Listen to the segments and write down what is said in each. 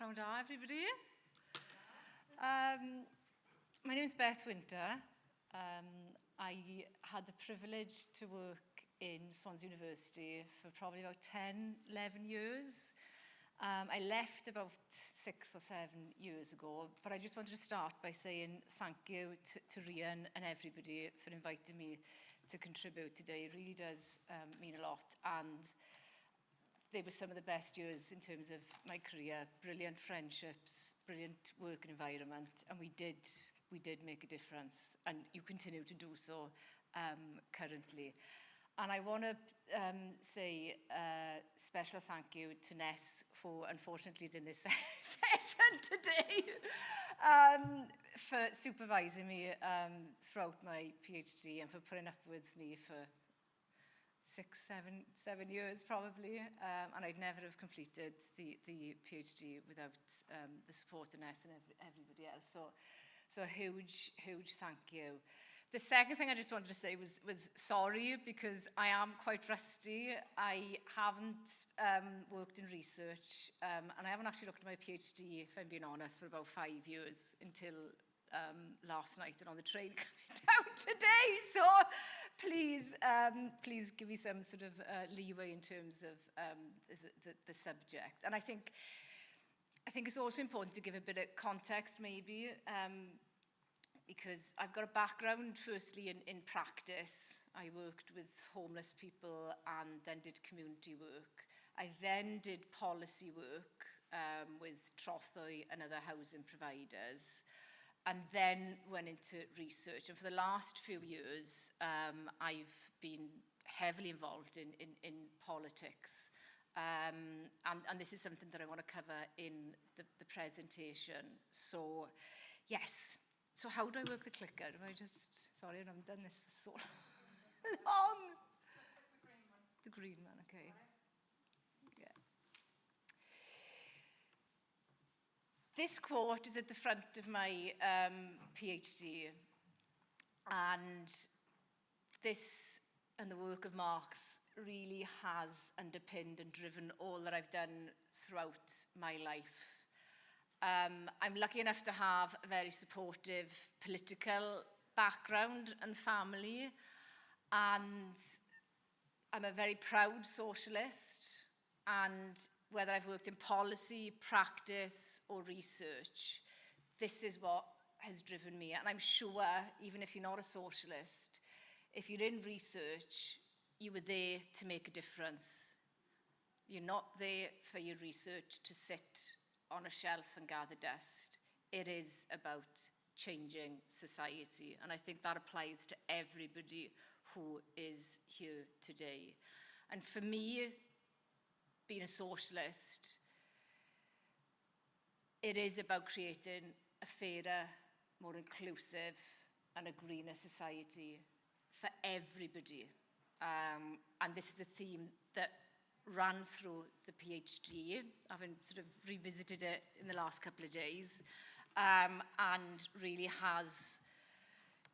Pnawn da, everybody. My name is Beth Winter. I had the privilege to work in Swansea University for probably about 10, 11 years. I left about 6 or 7 years ago, but I just wanted to start by saying thank you to Rian and everybody for inviting me to contribute today. It really does mean a lot, and they were some of the best years in terms of my career. Brilliant friendships, brilliant working environment, and we did make a difference, and you continue to do so currently. And I want to say a special thank you to Ness, who unfortunately is in this session today, for supervising me throughout my PhD and for putting up with me for 7 years probably, and I'd never have completed the PhD without the support of Ness and everybody else. So a huge thank you. The second thing I just wanted to say was sorry, because I am quite rusty. I haven't worked in research, and I haven't actually looked at my PhD, if I'm being honest, for about 5 years, until last night and on the train coming down today. So please give me some sort of leeway in terms of the subject. And I think it's also important to give a bit of context, maybe, because I've got a background, firstly, in practice. I worked with homeless people and then did community work. I then did policy work with Trothwy and other housing providers, and then went into research. And for the last few years, I've been heavily involved in politics. And this is something that I want to cover in the presentation. So, yes. So how do I work the clicker? Sorry, I haven't done this for so long. The green one, okay. Yeah. This quote is at the front of my PhD, and this and the work of Mark's really has underpinned and driven all that I've done throughout my life. I'm lucky enough to have a very supportive political background and family, and I'm a very proud socialist, and whether I've worked in policy, practice, or research, this is what has driven me. And I'm sure, even if you're not a socialist, if you're in research, you were there to make a difference. You're not there for your research to sit on a shelf and gather dust. It is about changing society, and I think that applies to everybody who is here today. And for me, being a socialist, it is about creating a fairer, more inclusive, and a greener society for everybody. And this is a theme that ran through the PhD, having sort of revisited it in the last couple of days, and really has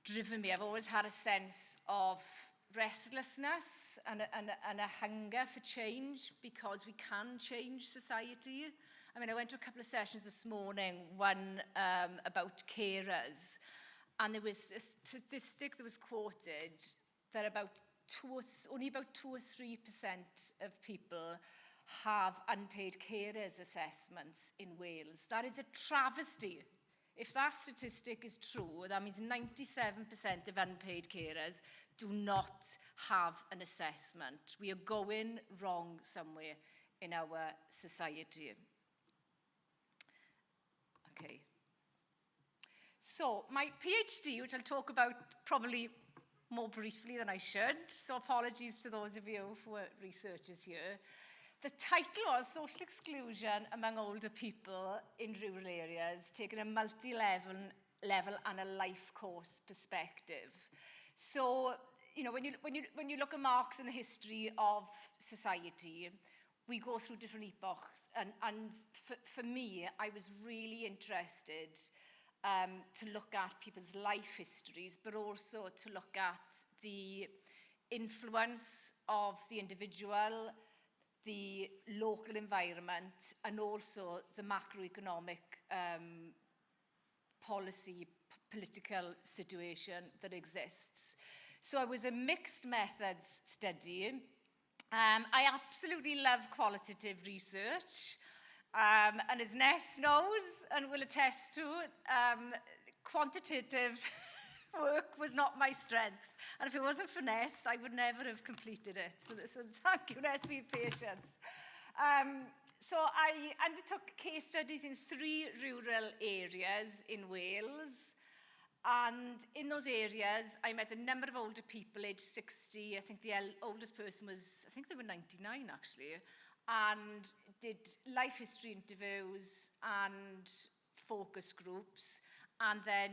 driven me. I've always had a sense of restlessness and a hunger for change, because we can change society. I mean, I went to a couple of sessions this morning, one about carers, and there was a statistic that was quoted that only about 2 or 3% of people have unpaid carers assessments in Wales. That is a travesty. If that statistic is true, that means 97% of unpaid carers do not have an assessment. We are going wrong somewhere in our society. Okay. So my PhD, which I'll talk about probably more briefly than I should, so apologies to those of you who are researchers here. The title was Social Exclusion Among Older People in Rural Areas, taking a multi-level and a life course perspective. So, you know, when you look at Marx and the history of society, we go through different epochs, and for me, I was really interested to look at people's life histories, but also to look at the influence of the individual, the local environment, and also the macroeconomic policy, political situation that exists. So it was a mixed methods study. I absolutely love qualitative research. And as Ness knows and will attest to, quantitative work was not my strength. And if it wasn't for Ness, I would never have completed it. So thank you, Ness, for your patience. So I undertook case studies in 3 rural areas in Wales. And in those areas, I met a number of older people, aged 60. I think the oldest person was, I think they were 99 actually, and did life history interviews and focus groups, and then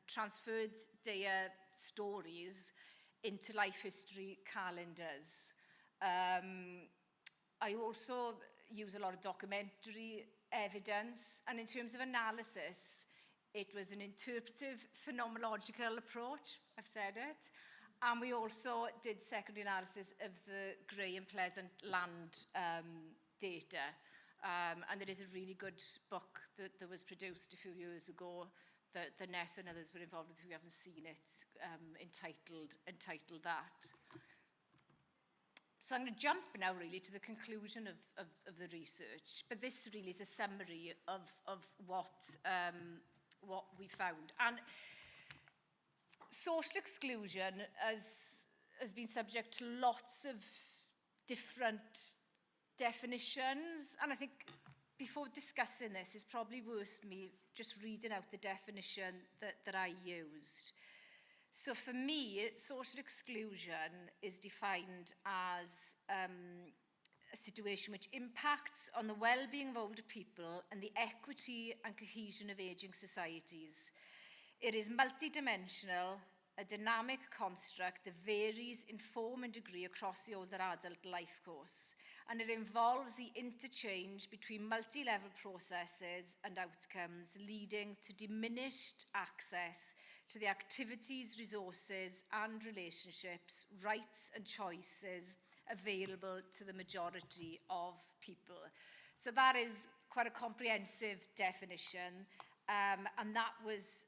transferred their stories into life history calendars. I also use a lot of documentary evidence, and in terms of analysis, it was an interpretive phenomenological approach, I've said it, and we also did secondary analysis of the Grey and Pleasant land data. And there is a really good book that was produced a few years ago that Ness and others were involved with who haven't seen it, entitled that. So I'm going to jump now really to the conclusion of the research, but this really is a summary of what we found. And social exclusion has been subject to lots of different definitions, and I think before discussing this, it's probably worth me just reading out the definition that I used. So for me, social exclusion is defined as a situation which impacts on the well-being of older people and the equity and cohesion of ageing societies. It is multidimensional, a dynamic construct that varies in form and degree across the older adult life course, and it involves the interchange between multi-level processes and outcomes, leading to diminished access to the activities, resources and relationships, rights and choices available to the majority of people. So that is quite a comprehensive definition, and that was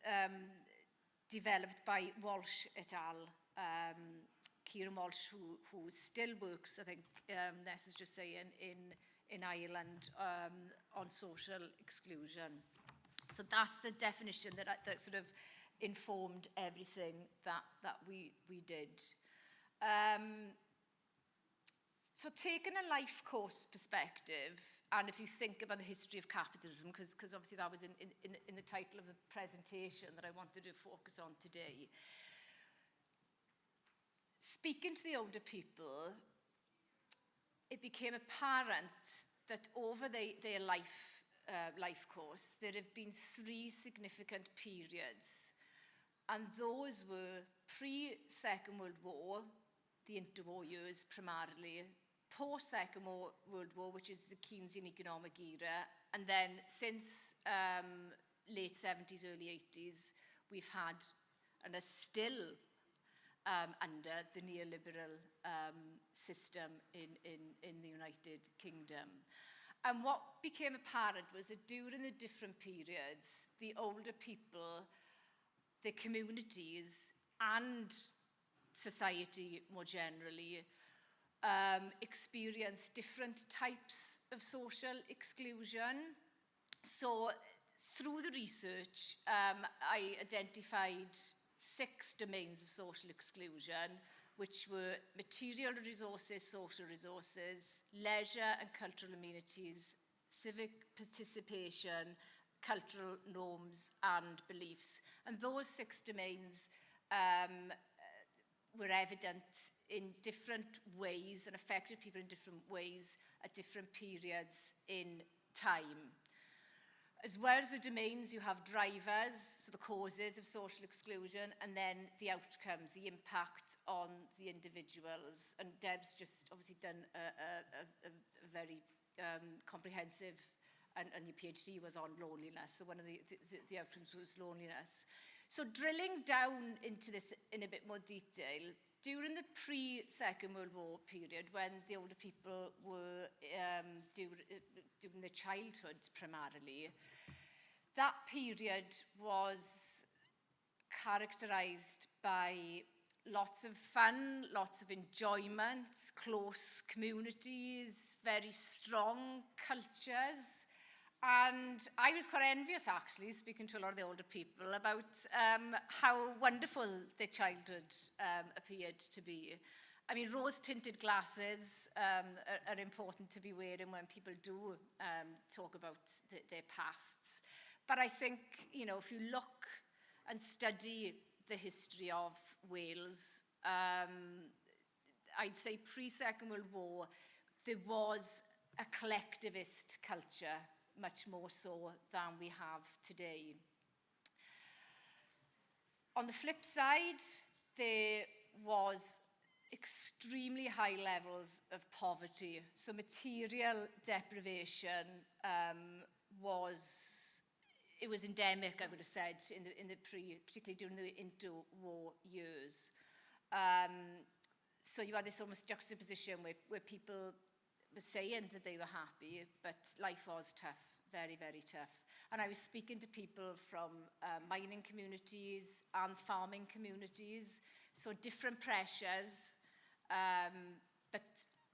developed by Walsh et al. Kieran Walsh, who still works, I think Ness was just saying, in Ireland on social exclusion. So that's the definition that sort of informed everything that we did. So taking a life course perspective, and if you think about the history of capitalism, because obviously that was in the title of the presentation that I wanted to focus on today, speaking to the older people, it became apparent that over their life course, there have been 3 significant periods, and those were pre-Second World War, the interwar years primarily, post-Second World War, which is the Keynesian economic era, and then since late 70s, early 80s, we've had, and are still under the neoliberal system in the United Kingdom. And what became apparent was that during the different periods, the older people, the communities, and society more generally experience different types of social exclusion. So through the research, I identified 6 domains of social exclusion, which were material resources, social resources, leisure and cultural amenities, civic participation, cultural norms and beliefs. And those 6 domains were evident in different ways and affected people in different ways at different periods in time. As well as the domains, you have drivers, so the causes of social exclusion, and then the outcomes, the impact on the individuals. And Deb's just obviously done a very comprehensive, and your PhD was on loneliness, so one of the outcomes was loneliness. So drilling down into this in a bit more detail, during the pre-Second World War period, when the older people were during their childhood primarily, that period was characterised by lots of fun, lots of enjoyment, close communities, very strong cultures. And I was quite envious, actually, speaking to a lot of the older people, about how wonderful their childhood appeared to be. I mean, rose-tinted glasses are important to be wearing when people do talk about their pasts. But I think, you know, if you look and study the history of Wales, I'd say pre-Second World War, there was a collectivist culture, much more so than we have today. On the flip side, there was extremely high levels of poverty. So material deprivation was endemic, I would have said, particularly during the interwar years. So you had this almost juxtaposition where people were saying that they were happy, but life was tough, very, very tough. And I was speaking to people from mining communities and farming communities, so different pressures, but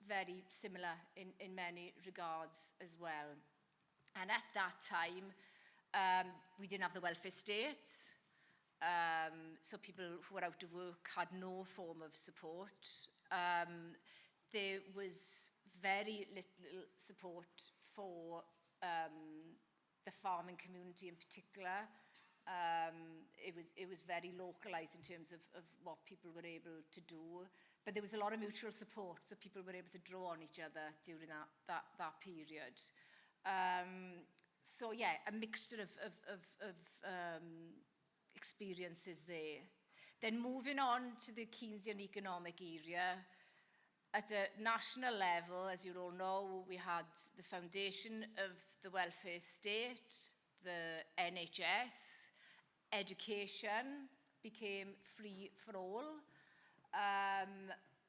very similar in many regards as well. And at that time, we didn't have the welfare state, so people who were out of work had no form of support. There was very little support for the farming community in particular. It was very localised in terms of what people were able to do, but there was a lot of mutual support, so people were able to draw on each other during that period. So yeah, a mixture of experiences there. Then moving on to the Keynesian economic era, at a national level, as you all know, we had the foundation of the welfare state, the NHS, education became free for all.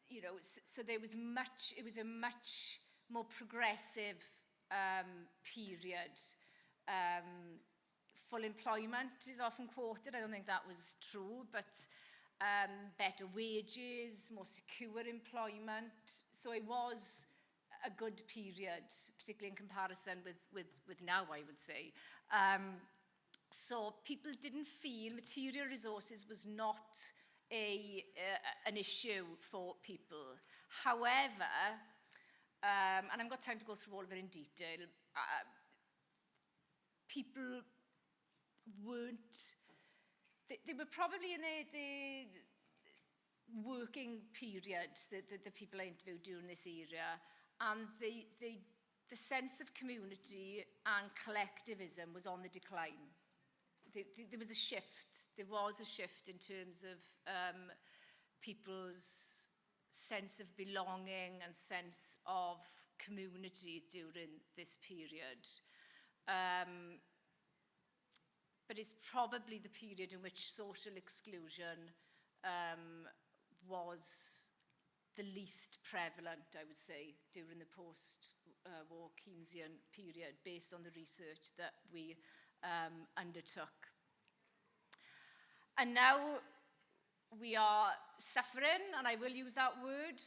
You know, so there was it was a much more progressive period. Full employment is often quoted. I don't think that was true, but better wages, more secure employment. So it was a good period, particularly in comparison with now, I would say. So people didn't feel material resources was not an issue for people. However, and I haven't got time to go through all of it in detail, people weren't, they were probably in the working period, the people I interviewed during this era, and the sense of community and collectivism was on the decline. There was a shift. There was a shift in terms of people's sense of belonging and sense of community during this period. But it's probably the period in which social exclusion was the least prevalent, I would say, during the post-war Keynesian period, based on the research that we undertook. And now we are suffering, and I will use that word,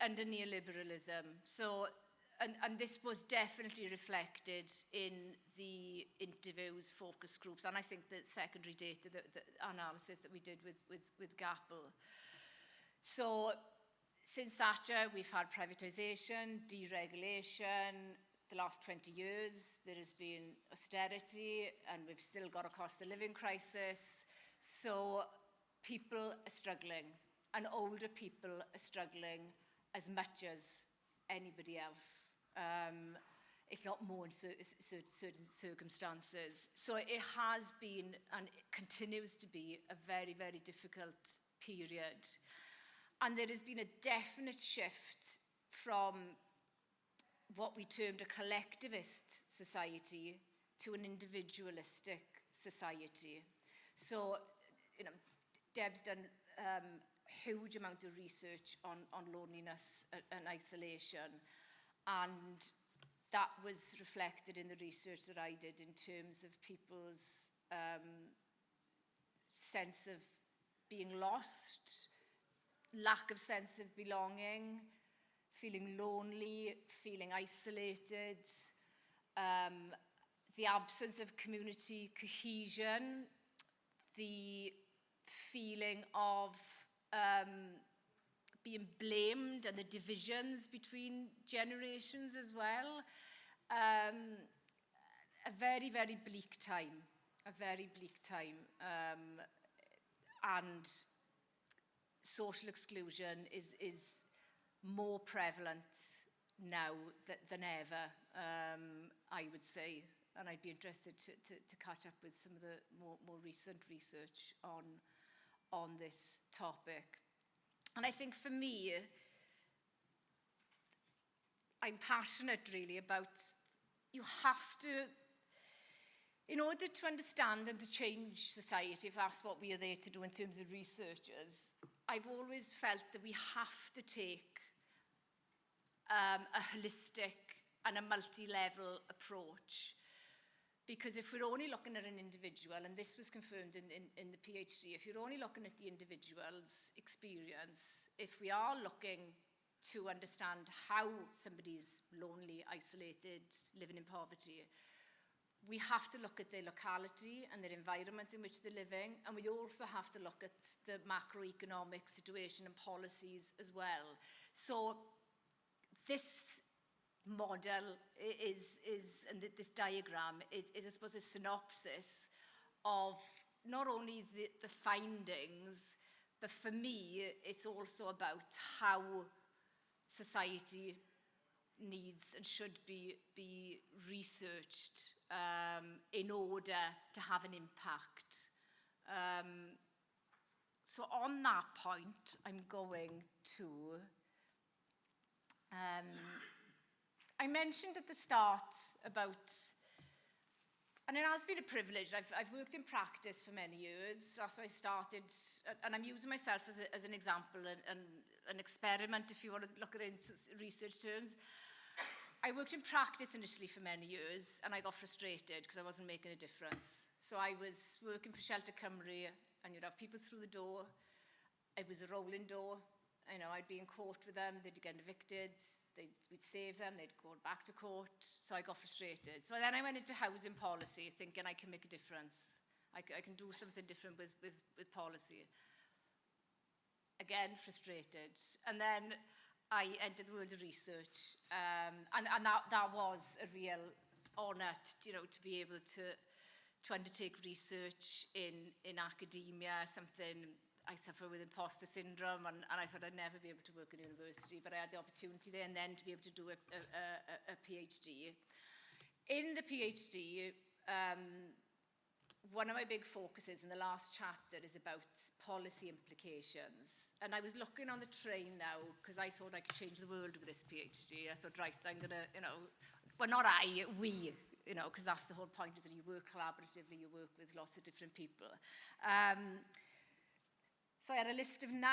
under neoliberalism. So, and this was definitely reflected in the interviews, focus groups, and I think the secondary data, the analysis that we did with GAPL. So, since Thatcher, we've had privatisation, deregulation. The last 20 years, there has been austerity, and we've still got a cost of living crisis. So people are struggling, and older people are struggling as much as anybody else, if not more in certain circumstances. So it has been, and it continues to be, a very, very difficult period. And there has been a definite shift from what we termed a collectivist society to an individualistic society. So, you know, Deb's done huge amount of research on loneliness and isolation, and that was reflected in the research that I did in terms of people's sense of being lost, lack of sense of belonging, feeling lonely, feeling isolated, the absence of community cohesion, the feeling of being blamed and the divisions between generations as well. A very, very bleak time, and social exclusion is more prevalent now than ever, I would say, and I'd be interested to catch up with some of the more recent research on this topic. And I think for me, I'm passionate really about, you have to, in order to understand and to change society, if that's what we are there to do in terms of researchers, I've always felt that we have to take a holistic and a multi-level approach. Because if we're only looking at an individual, and this was confirmed in the PhD, if you're only looking at the individual's experience, if we are looking to understand how somebody's lonely, isolated, living in poverty, we have to look at their locality and their environment in which they're living, and we also have to look at the macroeconomic situation and policies as well. So this model and this diagram is, I suppose, a synopsis of not only the findings, but for me, it's also about how society needs and should be researched in order to have an impact. So on that point, I'm going to... I mentioned at the start about, and it has been a privilege, I've worked in practice for many years. That's why I started, and I'm using myself as an example and an experiment, if you want to look at it in research terms. I worked in practice initially for many years, and I got frustrated because I wasn't making a difference. So I was working for Shelter Cymru, and you'd have people through the door. It was a rolling door. You know, I'd be in court with them, they'd get evicted, we'd save them, they'd go back to court, so I got frustrated. So then I went into housing policy, thinking I can make a difference. I can do something different with policy. Again, frustrated. And then I entered the world of research, and that was a real honour, to be able to undertake research in academia, something I suffer with imposter syndrome, and I thought I'd never be able to work at university, but I had the opportunity there and then to be able to do a PhD. In the PhD, one of my big focuses in the last chapter is about policy implications. And I was looking on the train now, because I thought I could change the world with this PhD. I thought, right, I'm going to, well, not I, we, because that's the whole point, is that you work collaboratively, you work with lots of different people. So I had a list of 9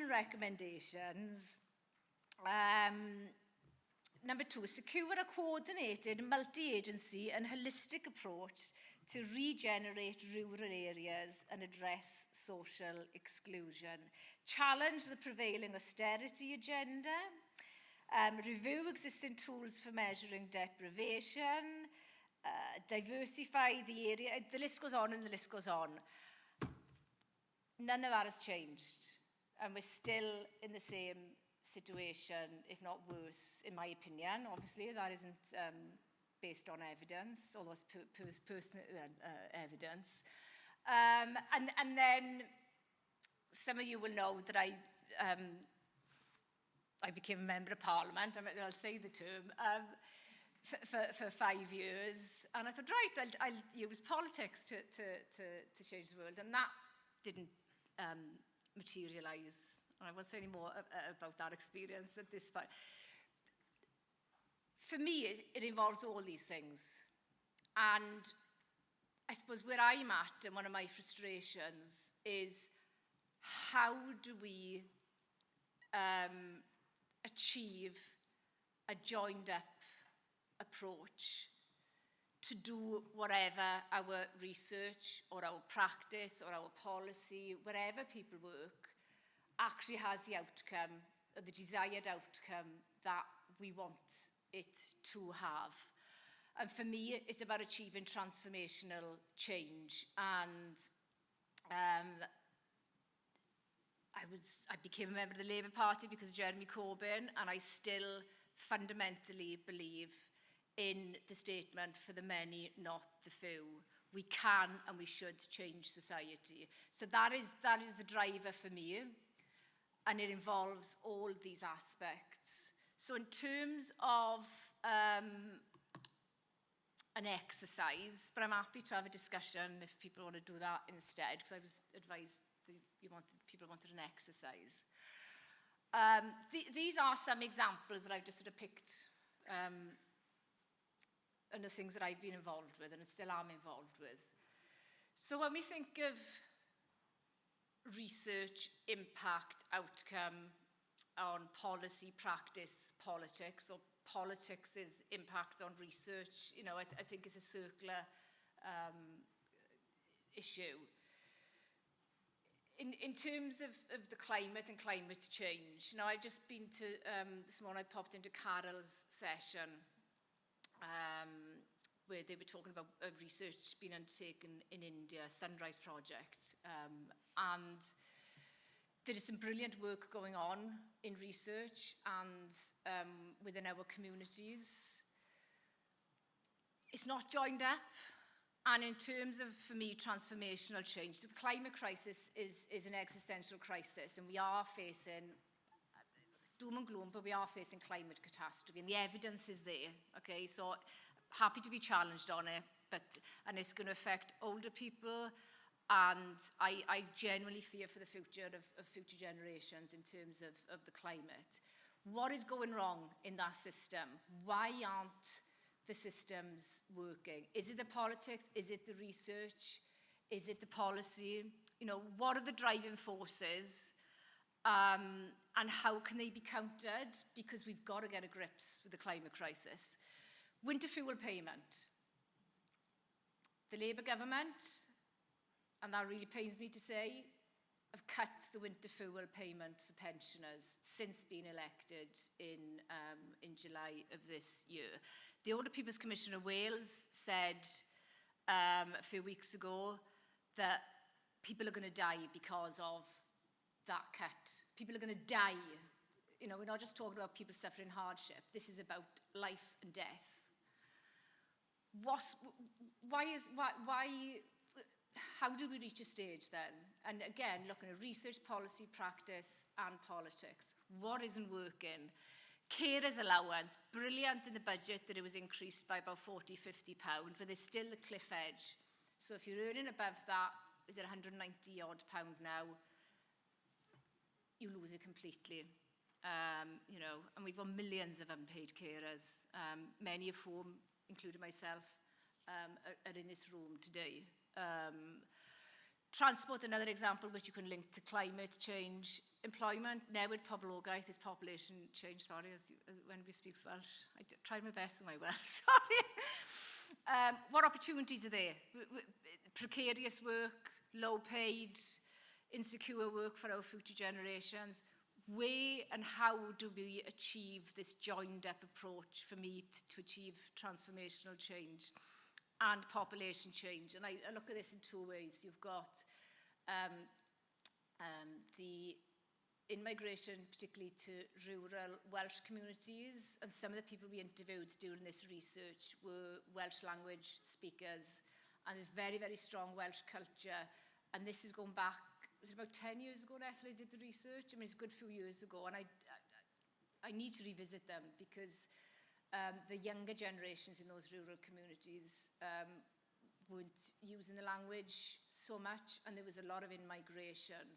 recommendations. Number 2, secure a coordinated, multi-agency and holistic approach to regenerate rural areas and address social exclusion. Challenge the prevailing austerity agenda. Review existing tools for measuring deprivation. Diversify the area. The list goes on and the list goes on. None of that has changed, and we're still in the same situation, if not worse, in my opinion. Obviously, that isn't based on evidence, although it's personal evidence. And then some of you will know that I became a member of Parliament. I'll say the term. For 5 years, and I thought, right, I'll use politics to change the world, and that didn't materialise. I won't say any more about that experience at this point. For me, it involves all these things. And I suppose where I'm at, and one of my frustrations, is how do we achieve a joined-up approach to do whatever our research or our practice or our policy, wherever people work, actually has the outcome, or the desired outcome that we want it to have. And for me, it's about achieving transformational change. And I became a member of the Labour Party because of Jeremy Corbyn, and I still fundamentally believe in the statement, for the many, not the few. We can and we should change society. So that is the driver for me, and it involves all these aspects. So in terms of an exercise, but I'm happy to have a discussion if people want to do that instead, because I was advised that people wanted an exercise. These are some examples that I've just sort of picked and the things that I've been involved with and still am involved with. So when we think of research, impact, outcome on policy, practice, politics, or politics is impact on research, you know, I think it's a circular issue. In terms of the climate and climate change, you know, I've just been to, this morning I popped into Carol's session where they were talking about research being undertaken in India, Sunrise Project, and there is some brilliant work going on in research and within our communities. It's not joined up. And in terms of, for me, transformational change, the climate crisis is an existential crisis, and we are facing doom and gloom, but we are facing climate catastrophe, and the evidence is there, okay? So happy to be challenged on it, and it's going to affect older people, and I genuinely fear for the future of future generations in terms of the climate. What is going wrong in that system? Why aren't the systems working? Is it the politics? Is it the research? Is it the policy? You know, what are the driving forces? And how can they be countered? Because we've got to get to grips with the climate crisis. Winter fuel payment. The Labour government, and that really pains me to say, have cut the winter fuel payment for pensioners since being elected in July of this year. The Older People's Commission of Wales said a few weeks ago that people are going to die because of that cut. People are going to die. You know, we're not just talking about people suffering hardship. This is about life and death. How do we reach a stage then? And again, looking at research, policy, practice, and politics. What isn't working? Carers allowance, brilliant in the budget that it was increased by about £40, £50, but there's still a cliff edge. So if you're earning above that, is it £190 odd now? You lose it completely. You know, and we've got millions of unpaid carers, many of whom, including myself, are in this room today. Transport, another example which you can link to climate change. Employment, newid poblogaeth is population change, sorry, as when we speak Welsh. I tried my best with my Welsh, sorry. What opportunities are there? Precarious work, low paid, insecure work for our future generations. Where and how do we achieve this joined up approach for me to achieve transformational change and population change? And I look at this in two ways. You've got the in-migration, particularly to rural Welsh communities, and some of the people we interviewed during this research were Welsh language speakers, and there's very, very strong Welsh culture. And this is going back, was it about 10 years ago, Nestle did the research? I mean, it's a good few years ago, and I need to revisit them because the younger generations in those rural communities weren't using the language so much, and there was a lot of in-migration.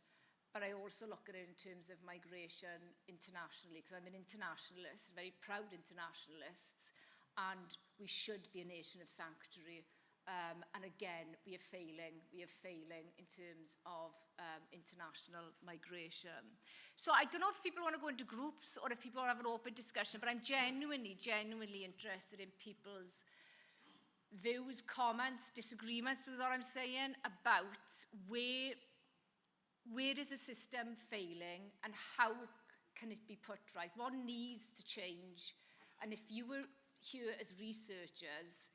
But I also look at it in terms of migration internationally, because I'm an internationalist, a very proud internationalist, and we should be a nation of sanctuary. And again, we are failing. We are failing in terms of international migration. So I don't know if people want to go into groups or if people want to have an open discussion, but I'm genuinely interested in people's views, comments, disagreements with what I'm saying about where is the system failing and how can it be put right? What needs to change? And if you were here as researchers,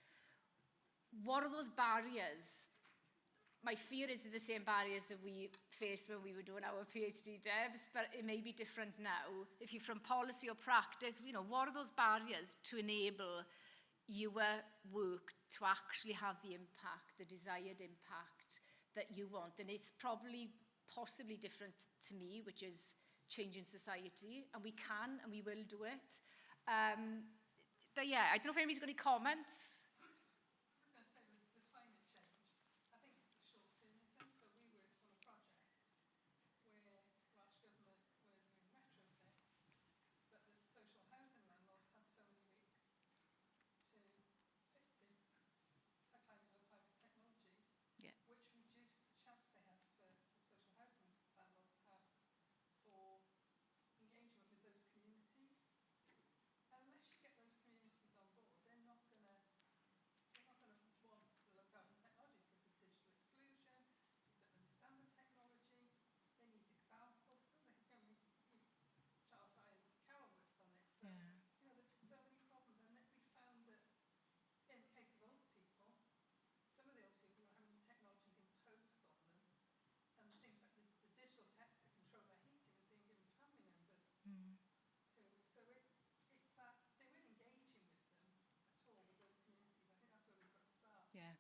what are those barriers? My fear is they're the same barriers that we faced when we were doing our PhD devs, but it may be different now. If you're from policy or practice, you know, what are those barriers to enable your work to actually have the impact, the desired impact that you want? And it's probably possibly different to me, which is changing society, and we can and we will do it. But yeah, I don't know if anybody's got any comments. Yeah,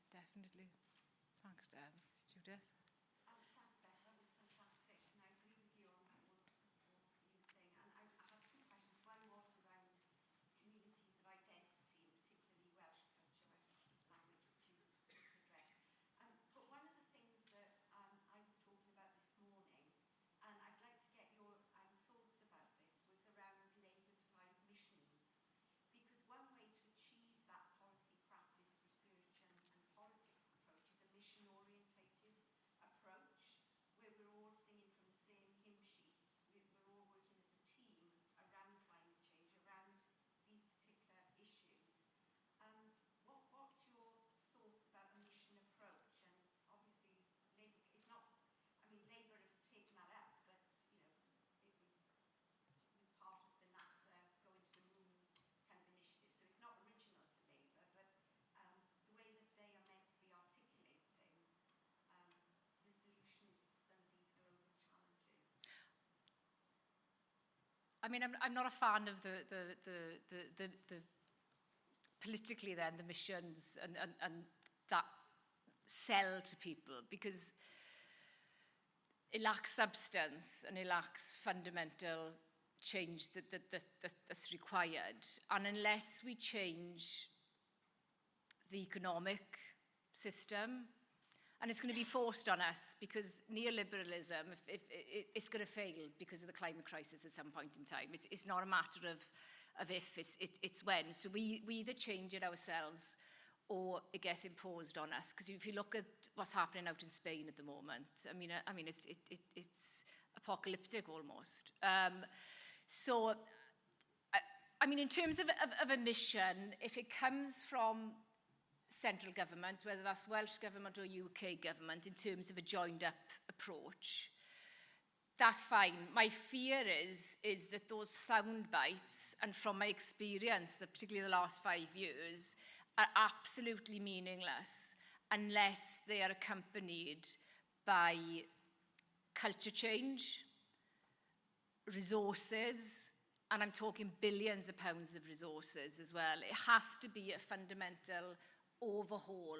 definitely. Thanks, Deb. Judith? Thanks, Beth. That was fantastic. And I agree with you on what you were saying. And I have two questions. One was around communities of identity, and particularly Welsh culture, language, which you addressed. But one of the things that I was talking about this morning, and I'd like to get your thoughts about this, was around Labour's 5 missions. Because one way to achieve that policy, practice, research and politics approach is a mission-orientated approach, where we're all singing from the same hymn sheet. We're all working as a team around climate change, around these particular issues. What's your thoughts about a mission approach? And obviously, Labour, it's not, I mean, Labour have taken that up, but, you know, it was part of the NASA going to the moon kind of initiative. So it's not original to Labour, but the way that they are meant to be articulating the solutions to some of these global challenges. I mean, I'm not a fan of the politically then, the missions and that sell to people, because it lacks substance and it lacks fundamental change that's required. And unless we change the economic system, and it's going to be forced on us, because neoliberalism, it's going to fail because of the climate crisis at some point in time. It's not a matter of if, it's when. So we either change it ourselves or it gets imposed on us. Because if you look at what's happening out in Spain at the moment, I mean, it's apocalyptic almost. So, I mean, in terms of a mission, if it comes from central government, whether that's Welsh government or UK government, in terms of a joined-up approach, that's fine. My fear is that those sound bites, and from my experience, that particularly the last 5 years, are absolutely meaningless unless they are accompanied by culture change, resources, and I'm talking billions of pounds of resources as well. It has to be a fundamental overhaul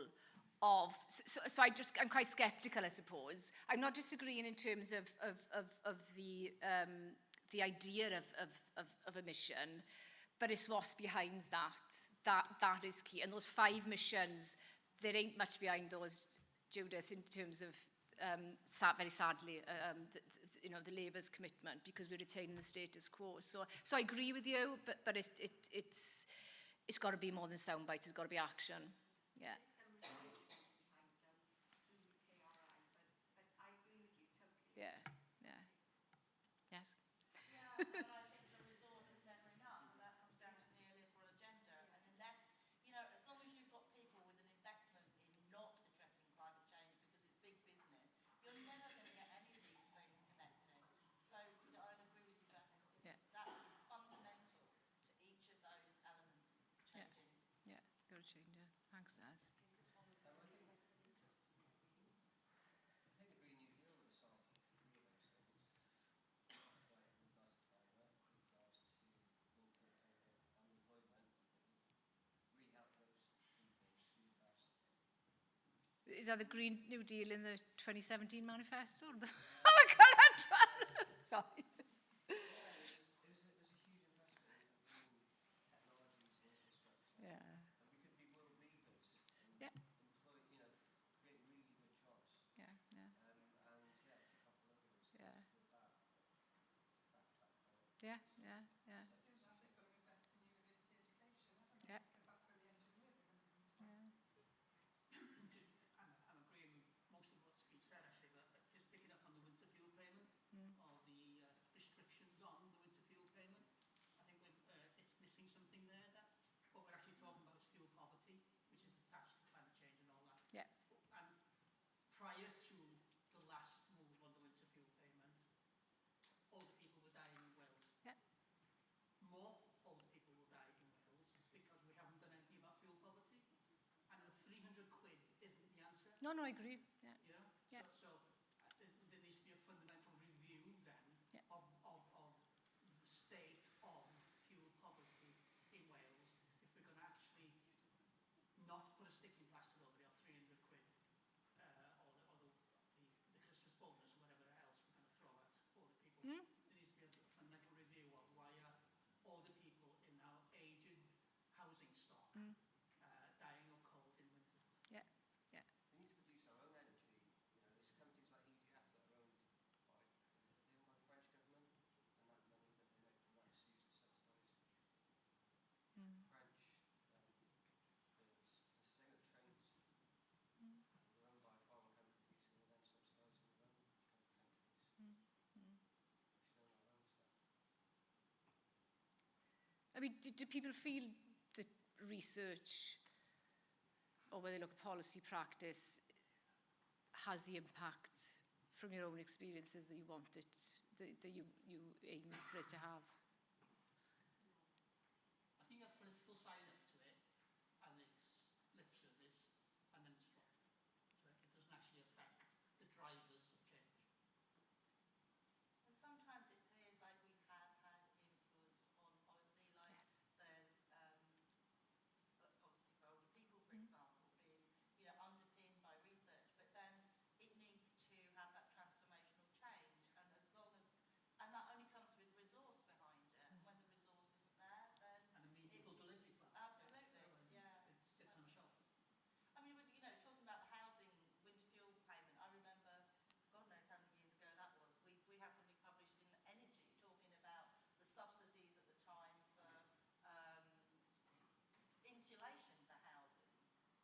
of, so I'm quite sceptical, I suppose. I'm not disagreeing in terms of the idea of a mission, but it's what's behind that is key. And those 5 missions, there ain't much behind those, Judith, in terms of very sadly, you know, the Labour's commitment, because we're retaining the status quo. So I agree with you, but it's got to be more than sound bites. It's got to be action. Yeah. There is some research behind them through CADR, but I agree with you totally. Yeah. Yeah. Yes. Yeah, but I think the resource is never enough, and that comes down to neoliberal agenda. And unless, as long as you've got people with an investment in not addressing climate change because it's big business, you're never going to get any of these things connecting. So I agree with you, Beth. Yeah. That is fundamental to each of those elements changing. Yeah. Got to change it. Thanks, Naz. I think the Green New Deal would solve three of those things, like with regards to climate, with regards to local unemployment. It would really help those three things really fast. Is that the Green New Deal in the 2017 manifesto? Or the oh my God, sorry. Yeah, it was a huge investment in green technologies and infrastructure. Yeah. And we could be world leaders and Yeah. employ, create really good jobs. Yeah. Yeah. And yeah, tick off a load of those Yeah. things with that kind of. Yeah. Yeah. Yeah. As soon as that, they've got to invest in university education, haven't they? Yeah. Because that's where the engineers are going to come from. Yeah. I'm agreeing with most of what's been said actually, but just picking up on the winter fuel payment or the restrictions on the winter fuel payment, I think it's missing something there. That what we're actually talking about is fuel poverty, which is attached to climate change and all that. Yeah. And prior to the last move on the winter fuel payment, older people were dying in Wales. Yeah. More older people will die in Wales because we haven't done anything about fuel poverty. And the 300 quid isn't the answer. No, I agree. Yeah. Yeah. So there needs to be a fundamental review then of the state of fuel poverty in Wales if we're going to actually not put a sticking plaster over it of 300 quid or the Christmas bonus or whatever else we're going to throw at older people. There needs to be a fundamental review of why are older people in our aged housing stock dying of cold in winter. Yeah. Yeah. We need to produce our own energy. There's companies like EDF that are owned by the French government, and that money that they make from that is used to subsidise French bills. It's the same with trains. They're owned by foreign companies who are then subsidising their own countries. We should own our own stuff. I mean, do people feel that research or whether they look at policy practice has the impact from your own experiences that you want it, that you aim for it to have? I think a political sign up to it, and it's lip service, and then it's dropped. So it doesn't actually affect the drivers of change. And sometimes it appears like we have had influence on policy, like obviously for older people, for example, being underpinned by research, but then it needs to have that transformational change, and as long as, and that only comes with resource behind it. And when the resource isn't there, then And a meaningful delivery plan. absolutely, yeah. It sits on the shelf. I mean, talking about the housing winter fuel payment, I remember, God knows how many years ago that was, we had something published in Energy talking about the subsidies at the time for insulation for housing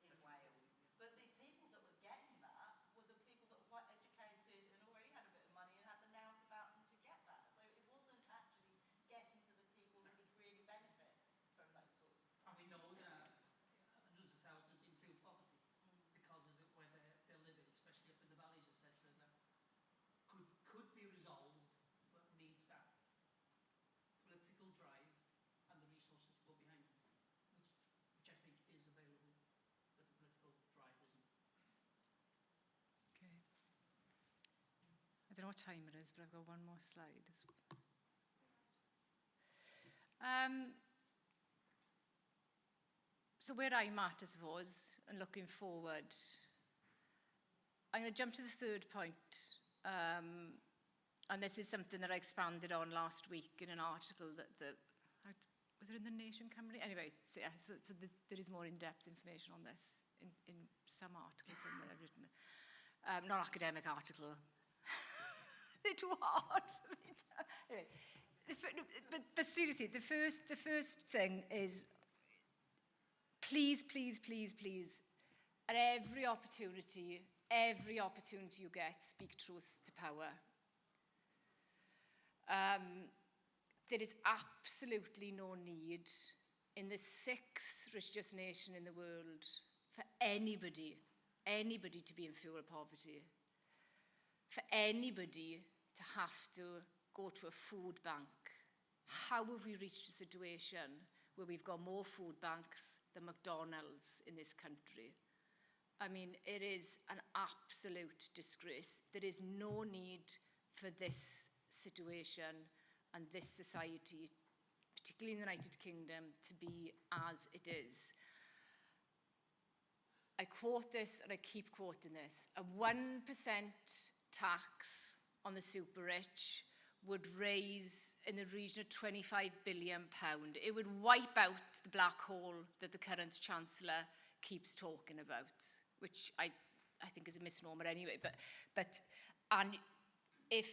in Wales. But the people that were getting that were the people that were quite educated and already had a bit of money and had the nous about them to get that. So it wasn't actually getting to the people who would really benefit from those sorts of And we know that hundreds of thousands in fuel poverty because of where they're living, especially up in the valleys, etc. That could be resolved, but needs that political drive and the resources to go behind it, which I think is available, but the political drive isn't. Okay. I don't know what time it is, but I've got one more slide. So where I'm at, I suppose, and looking forward, I'm going to jump to the third point. And this is something that I expanded on last week in an article that was it in the Nation Company? Anyway, so there is more in-depth information on this in some articles that I've written. Not academic article. They're too hard for me to... Anyway, but seriously, the first thing is please, please, please, please At every opportunity you get, speak truth to power. There is absolutely no need in the 6th richest nation in the world for anybody to be in fuel poverty, for anybody to have to go to a food bank. How have we reached a situation where we've got more food banks than McDonald's in this country? I mean, it is an absolute disgrace. There is no need for this situation and this society, particularly in the United Kingdom, to be as it is. I quote this and I keep quoting this. A 1% tax on the super rich would raise in the region of £25 billion. It would wipe out the black hole that the current Chancellor keeps talking about, which I think is a misnomer anyway. And if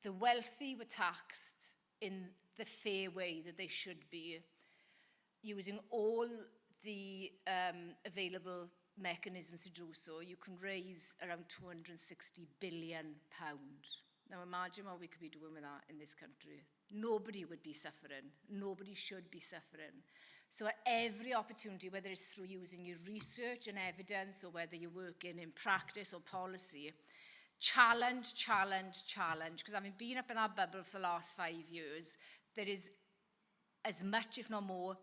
the wealthy were taxed in the fair way that they should be, using all the available mechanisms to do so, you can raise around £260 billion. Now imagine what we could be doing with that in this country. Nobody would be suffering. Nobody should be suffering. So at every opportunity, whether it's through using your research and evidence or whether you're working in practice or policy, challenge. Because having been up in that bubble for the last 5 years, there is as much, if not more,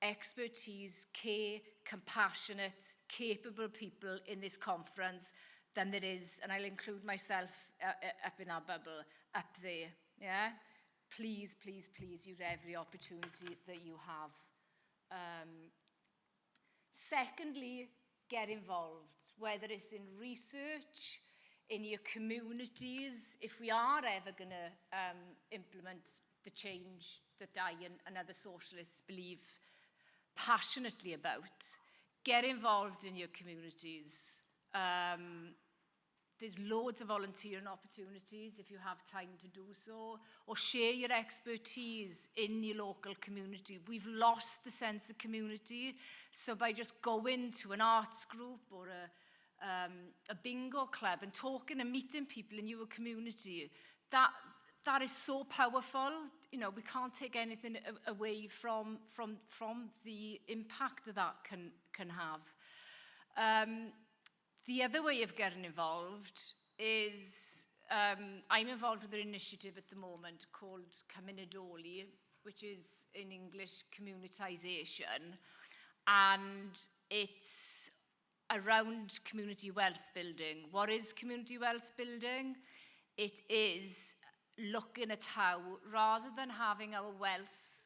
expertise, care, compassionate, capable people in this conference than there is, and I'll include myself up in our bubble, up there, yeah? Please use every opportunity that you have. Secondly, get involved, whether it's in research, in your communities. If we are ever going to implement the change that I and other socialists believe passionately about, get involved in your communities. There's loads of volunteering opportunities if you have time to do so, or share your expertise in your local community. We've lost the sense of community, so by just going to an arts group or a bingo club and talking and meeting people in your community, that is so powerful. You know, we can't take anything away from the impact that can have. The other way of getting involved is, I'm involved with an initiative at the moment called Cymunedoli, which is in English communitisation, and it's around community wealth building. What is community wealth building? It is looking at how, rather than having our wealth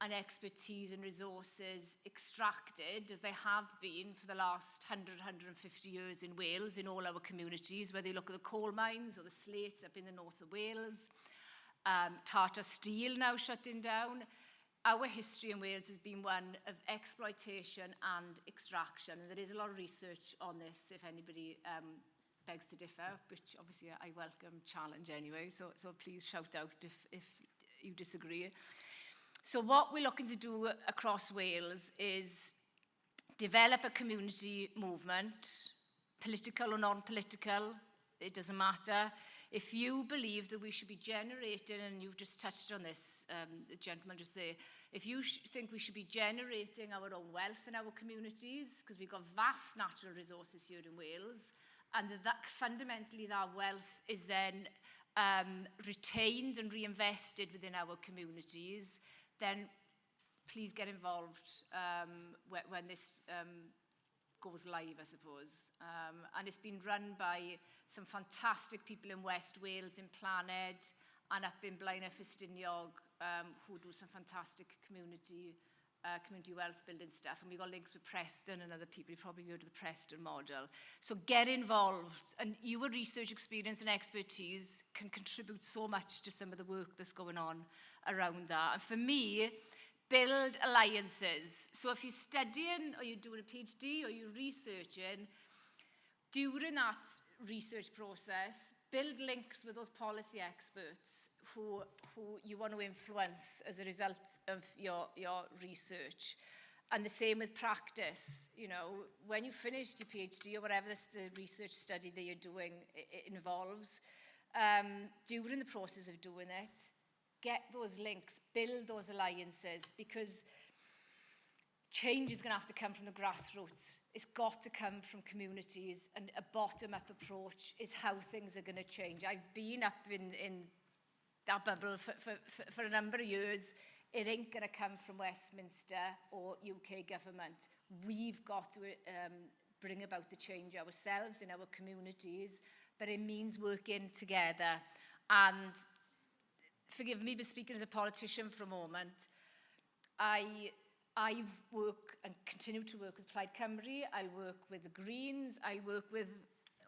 and expertise and resources extracted, as they have been for the last 150 years in Wales, in all our communities, whether you look at the coal mines or the slates up in the north of Wales, Tata Steel now shutting down. Our history in Wales has been one of exploitation and extraction, and there is a lot of research on this if anybody begs to differ, which obviously I welcome challenge anyway, so please shout out if you disagree. So what we're looking to do across Wales is develop a community movement, political or non-political, it doesn't matter. If you believe that we should be generating, and you've just touched on this, the gentleman just there, if you think we should be generating our own wealth in our communities, because we've got vast natural resources here in Wales, and that fundamentally that wealth is then retained and reinvested within our communities, then please get involved when this goes live, I suppose. And it's been run by some fantastic people in West Wales, in Planed, and up in Blaenau Ffestiniog, who do some fantastic community wealth building stuff. And we've got links with Preston and other people. You've probably heard of the Preston model. So get involved. And your research experience and expertise can contribute so much to some of the work that's going on around that. And for me, build alliances. So if you're studying or you're doing a PhD or you're researching, during that research process, build links with those policy experts who you want to influence as a result of your research. And the same with practice. You know, when you finished your PhD or whatever the research study that you're doing it involves, during the process of doing it, get those links, build those alliances, because change is going to have to come from the grassroots. It's got to come from communities, and a bottom-up approach is how things are going to change. I've been up in that bubble for a number of years. It ain't going to come from Westminster or UK government. We've got to bring about the change ourselves in our communities, but it means working together. And forgive me for speaking as a politician for a moment. I've worked and continue to work with Plaid Cymru. I work with the Greens. I work with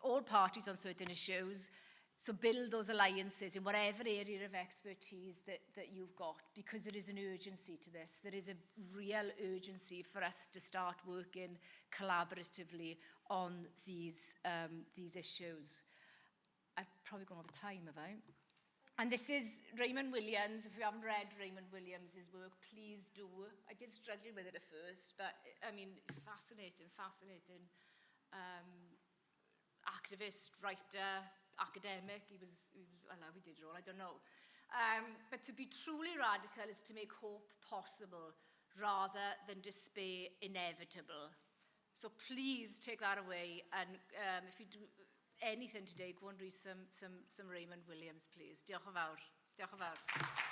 all parties on certain issues. So build those alliances in whatever area of expertise that you've got, because there is an urgency to this. There is a real urgency for us to start working collaboratively on these issues. I've probably gone over time, have I? And this is Raymond Williams. If you haven't read Raymond Williams' work, please do. I did struggle with it at first, but I mean, fascinating. Activist, writer, academic. He was I don't know, he did it all, I don't know. But to be truly radical is to make hope possible rather than despair inevitable. So please take that away, and if you do anything today, go and read some Raymond Williams, please. Diolch yn fawr. Diolch yn fawr.